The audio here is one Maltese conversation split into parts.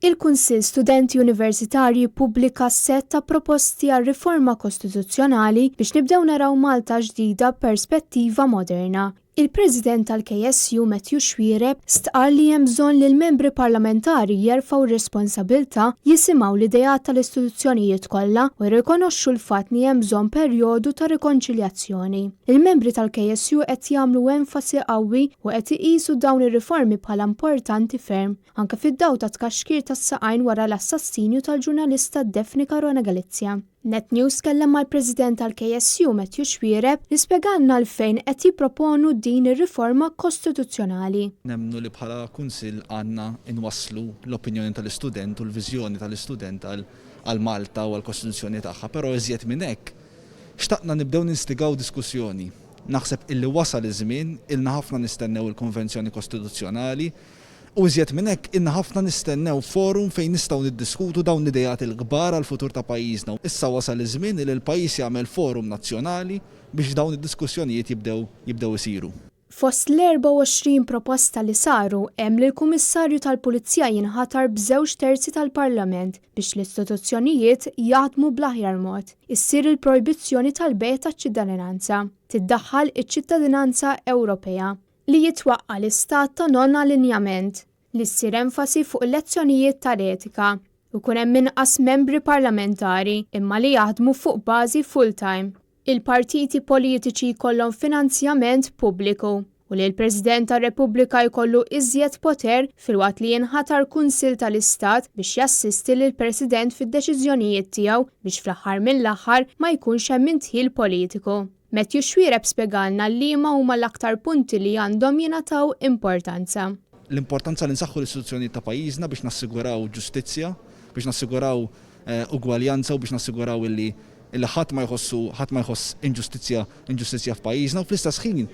Il-Kunsill Studenti Universitarji ppubblika set ta' proposti għal riforma kostituzzjonali biex nibdew naraw Malta ġdida b'perspettiva moderna. Il-President tal-KSU Matthew Xwiereb stqar li hemm bżonn li l-membri parlamentari jerfgħu r-responsabbilta jisimgħu l-idejat tal-istituzzjonijiet kollha u jirrikonoxxu l-fatt li hemm bżonn perjodu ta' rikonċiljazzjoni. Il-membri tal-KSU qed jagħmlu enfasi qawwi u qed iqisu dawn ir-riformi bħala importanti ferm, anke fid-dawl ta' tkaxkir tas-saqajn wara l-assassinju tal-ġurnalista Daphne Caruana Galizia. Net News kellem mal-President tal-KSU Matthew Xwiereb li spjegalna għalfejn qed jipproponu din ir-riforma kostituzzjonali. Nemmnu li bħala kunsill għandna inwasslu l-opinjoni tal-istudent u l-viżjoni tal-istudent għal Malta u għall-Kostituzzjoni tagħha, però iżjed minn hekk xtaqna nibdew ninstigaw diskussjoni. Naħseb illi wasal iż-żmien ilna ħafna nistennew il-Konvenzjoni Kostituzzjonali u iżjed minn hekk inna ħafna nistennew forum fejn nistgħu niddiskutu dawn l-idejat il-kbar għal futur ta' pajjiżna. Issa wasal iż-żmien li l-pajjiż jagħmel forum nazzjonali biex dawn id-diskussjonijiet jibdew isiru. Fost l-24 proposta li saru hemm li l-Kummissarju tal-Pulizija jinħatar b'2 terzi tal-Parlament biex l-istituzzjonijiet jaħdmu bl-aħjar mod. Issir il-projbizzjoni tal-bejgħ taċ-ċittadinanza. Tiddaħħal iċ-ċittadinanza Ewropea li jitwaqqa l-istat ta' non-allinjament li ssir enfasi fuq il-lezzjonijiet tal-etika u kun hemm inqas membri parlamentari imma li jaħdmu fuq bażi full-time. Il-partiti politiċi jkollhom finanzjament pubbliku u li l-President tar-Repubblika jkollu iżjed poter filwaqt li jinħatar Kunsill tal-Istat biex jassisti lill-President fid-deċiżjonijiet tiegħu biex fl-aħħar mill-aħħar ma jkunx hemm intħil politiku. Matthew Xwiereb spjegalna liema huma l-aktar punti li għandhom jingħataw importanza. L-importanza li nsaħħu l-istituzzjonijiet ta' pajjiżna biex nassiguraw ġustizzja, biex nassiguraw ugwaljanza u biex nassiguraw illi ħadd ma jħoss inġustizzja f'pajjiżna u fl-istess ħin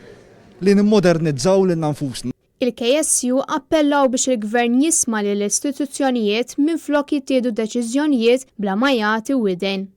li nimmodernizzaw lil nfusna. Il-KSU appellaw biex il-Gvern jisma' lill istituzzjonijiet minflok jittieħdu deċiżjonijiet bla ma jagħti widen.